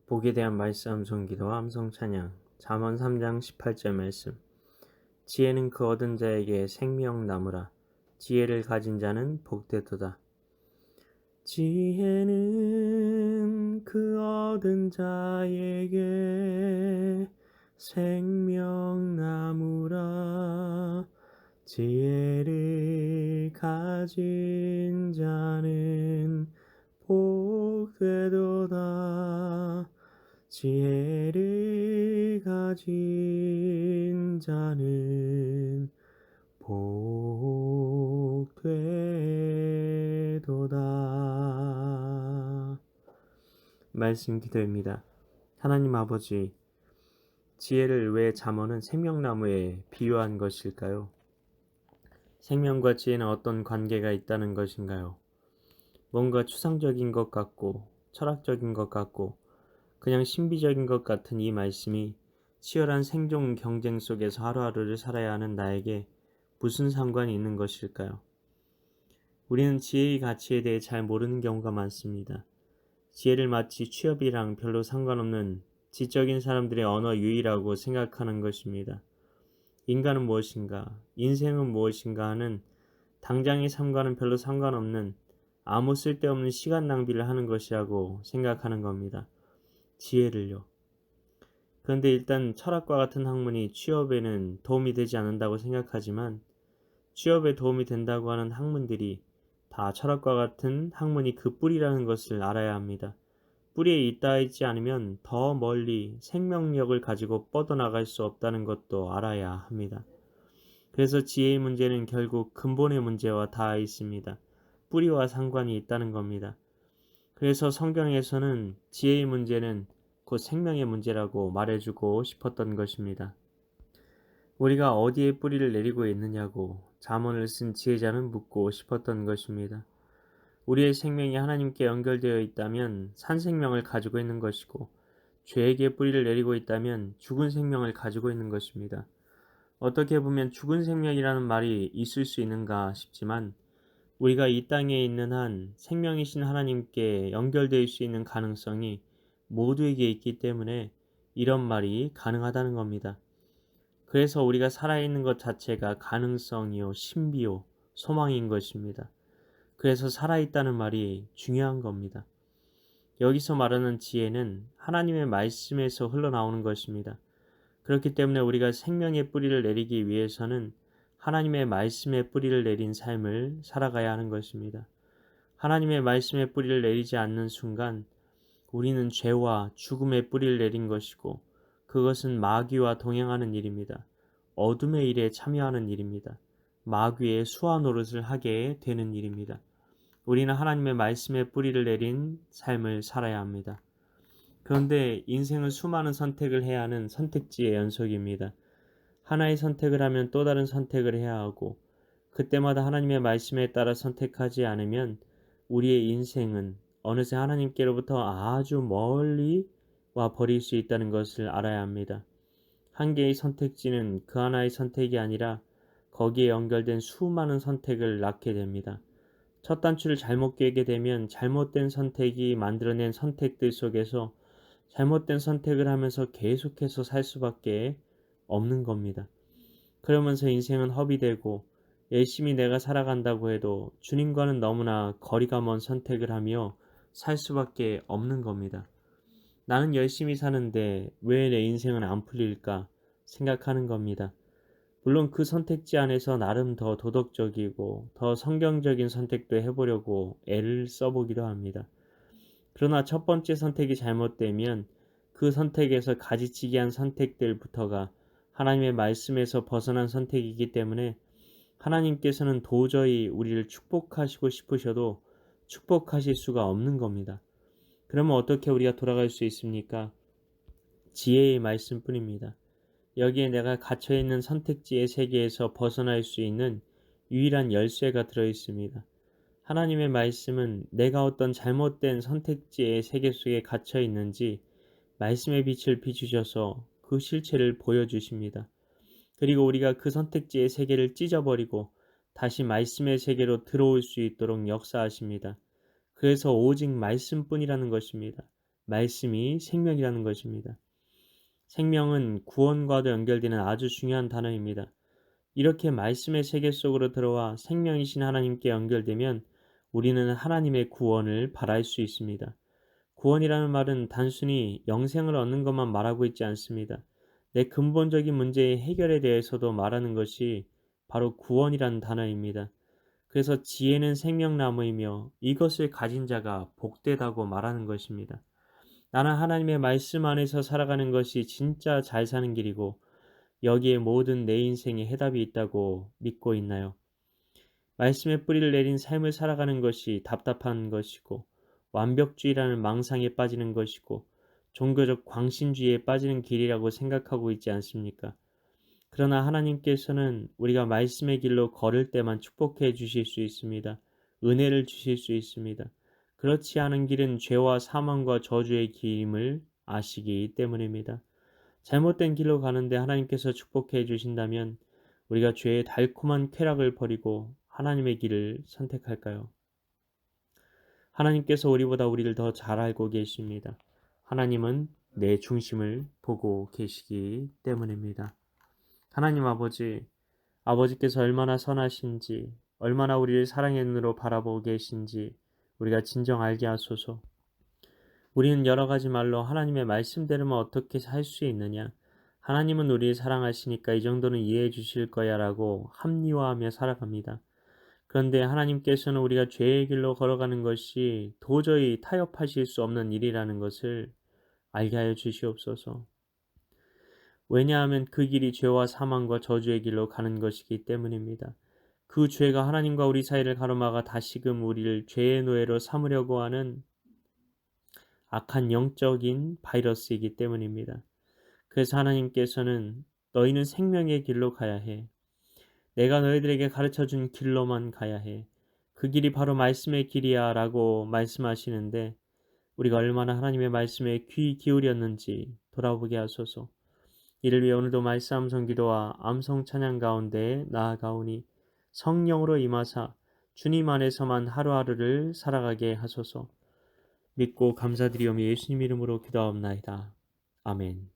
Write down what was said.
복에 대한 말씀 암송기도와 암송 찬양. 잠언 3장 18절 말씀. 지혜는 그 얻은 자에게 생명나무라. 지혜를 가진 자는 복되도다. 지혜는 그 얻은 자에게 생명나무라. 지혜를 가진 자는 복되도다. 지혜를 가진 자는 복되도다. 말씀 기도입니다. 하나님 아버지, 지혜를 왜 잠언은 생명나무에 비유한 것일까요? 생명과 지혜는 어떤 관계가 있다는 것인가요? 뭔가 추상적인 것 같고 철학적인 것 같고 그냥 신비적인 것 같은 이 말씀이 치열한 생존 경쟁 속에서 하루하루를 살아야 하는 나에게 무슨 상관이 있는 것일까요? 우리는 지혜의 가치에 대해 잘 모르는 경우가 많습니다. 지혜를 마치 취업이랑 별로 상관없는 지적인 사람들의 언어 유희라고 생각하는 것입니다. 인간은 무엇인가, 인생은 무엇인가 하는 당장의 삶과는 별로 상관없는 아무 쓸데없는 시간 낭비를 하는 것이라고 생각하는 겁니다. 지혜를요. 그런데 일단 철학과 같은 학문이 취업에는 도움이 되지 않는다고 생각하지만 취업에 도움이 된다고 하는 학문들이 다 철학과 같은 학문이 그 뿌리라는 것을 알아야 합니다. 뿌리에 있다 있지 않으면 더 멀리 생명력을 가지고 뻗어나갈 수 없다는 것도 알아야 합니다. 그래서 지혜의 문제는 결국 근본의 문제와 닿아 있습니다. 뿌리와 상관이 있다는 겁니다. 그래서 성경에서는 지혜의 문제는 곧 생명의 문제라고 말해주고 싶었던 것입니다. 우리가 어디에 뿌리를 내리고 있느냐고 잠언을 쓴 지혜자는 묻고 싶었던 것입니다. 우리의 생명이 하나님께 연결되어 있다면 산 생명을 가지고 있는 것이고 죄에게 뿌리를 내리고 있다면 죽은 생명을 가지고 있는 것입니다. 어떻게 보면 죽은 생명이라는 말이 있을 수 있는가 싶지만 우리가 이 땅에 있는 한 생명이신 하나님께 연결될 수 있는 가능성이 모두에게 있기 때문에 이런 말이 가능하다는 겁니다. 그래서 우리가 살아있는 것 자체가 가능성이요, 신비요, 소망인 것입니다. 그래서 살아있다는 말이 중요한 겁니다. 여기서 말하는 지혜는 하나님의 말씀에서 흘러나오는 것입니다. 그렇기 때문에 우리가 생명의 뿌리를 내리기 위해서는 하나님의 말씀의 뿌리를 내린 삶을 살아가야 하는 것입니다. 하나님의 말씀의 뿌리를 내리지 않는 순간 우리는 죄와 죽음의 뿌리를 내린 것이고 그것은 마귀와 동행하는 일입니다. 어둠의 일에 참여하는 일입니다. 마귀의 수화 노릇을 하게 되는 일입니다. 우리는 하나님의 말씀의 뿌리를 내린 삶을 살아야 합니다. 그런데 인생은 수많은 선택을 해야 하는 선택지의 연속입니다. 하나의 선택을 하면 또 다른 선택을 해야 하고 그때마다 하나님의 말씀에 따라 선택하지 않으면 우리의 인생은 어느새 하나님께로부터 아주 멀리 와 버릴 수 있다는 것을 알아야 합니다. 한 개의 선택지는 그 하나의 선택이 아니라 거기에 연결된 수많은 선택을 낳게 됩니다. 첫 단추를 잘못 깨게 되면 잘못된 선택이 만들어낸 선택들 속에서 잘못된 선택을 하면서 계속해서 살 수밖에 없는 겁니다. 그러면서 인생은 허비되고 열심히 내가 살아간다고 해도 주님과는 너무나 거리가 먼 선택을 하며 살 수밖에 없는 겁니다. 나는 열심히 사는데 왜 내 인생은 안 풀릴까 생각하는 겁니다. 물론 그 선택지 안에서 나름 더 도덕적이고 더 성경적인 선택도 해보려고 애를 써보기도 합니다. 그러나 첫 번째 선택이 잘못되면 그 선택에서 가지치기 한 선택들부터가 하나님의 말씀에서 벗어난 선택이기 때문에 하나님께서는 도저히 우리를 축복하시고 싶으셔도 축복하실 수가 없는 겁니다. 그러면 어떻게 우리가 돌아갈 수 있습니까? 지혜의 말씀뿐입니다. 여기에 내가 갇혀있는 선택지의 세계에서 벗어날 수 있는 유일한 열쇠가 들어있습니다. 하나님의 말씀은 내가 어떤 잘못된 선택지의 세계 속에 갇혀 있는지 말씀의 빛을 비추셔서 그 실체를 보여주십니다. 그리고 우리가 그 선택지의 세계를 찢어버리고 다시 말씀의 세계로 들어올 수 있도록 역사하십니다. 그래서 오직 말씀뿐이라는 것입니다. 말씀이 생명이라는 것입니다. 생명은 구원과도 연결되는 아주 중요한 단어입니다. 이렇게 말씀의 세계 속으로 들어와 생명이신 하나님께 연결되면 우리는 하나님의 구원을 바랄 수 있습니다. 구원이라는 말은 단순히 영생을 얻는 것만 말하고 있지 않습니다. 내 근본적인 문제의 해결에 대해서도 말하는 것이 바로 구원이라는 단어입니다. 그래서 지혜는 생명나무이며 이것을 가진 자가 복되다고 말하는 것입니다. 나는 하나님의 말씀 안에서 살아가는 것이 진짜 잘 사는 길이고 여기에 모든 내 인생에 해답이 있다고 믿고 있나요? 말씀의 뿌리를 내린 삶을 살아가는 것이 답답한 것이고 완벽주의라는 망상에 빠지는 것이고 종교적 광신주의에 빠지는 길이라고 생각하고 있지 않습니까? 그러나 하나님께서는 우리가 말씀의 길로 걸을 때만 축복해 주실 수 있습니다. 은혜를 주실 수 있습니다. 그렇지 않은 길은 죄와 사망과 저주의 길임을 아시기 때문입니다. 잘못된 길로 가는데 하나님께서 축복해 주신다면 우리가 죄의 달콤한 쾌락을 버리고 하나님의 길을 선택할까요? 하나님께서 우리보다 우리를 더 잘 알고 계십니다. 하나님은 내 중심을 보고 계시기 때문입니다. 하나님 아버지께서 얼마나 선하신지, 얼마나 우리를 사랑의 눈으로 바라보고 계신지 우리가 진정 알게 하소서. 우리는 여러 가지 말로 하나님의 말씀대로만 어떻게 살 수 있느냐? 하나님은 우리를 사랑하시니까 이 정도는 이해해 주실 거야 라고 합리화하며 살아갑니다. 그런데 하나님께서는 우리가 죄의 길로 걸어가는 것이 도저히 타협하실 수 없는 일이라는 것을 알게 하여 주시옵소서. 왜냐하면 그 길이 죄와 사망과 저주의 길로 가는 것이기 때문입니다. 그 죄가 하나님과 우리 사이를 가로막아 다시금 우리를 죄의 노예로 삼으려고 하는 악한 영적인 바이러스이기 때문입니다. 그래서 하나님께서는 너희는 생명의 길로 가야 해. 내가 너희들에게 가르쳐준 길로만 가야 해. 그 길이 바로 말씀의 길이야 라고 말씀하시는데 우리가 얼마나 하나님의 말씀에 귀 기울였는지 돌아보게 하소서. 이를 위해 오늘도 말씀 암송 기도와 암송 찬양 가운데 나아가오니 성령으로 임하사 주님 안에서만 하루하루를 살아가게 하소서. 믿고 감사드리오며 예수님 이름으로 기도하옵나이다. 아멘.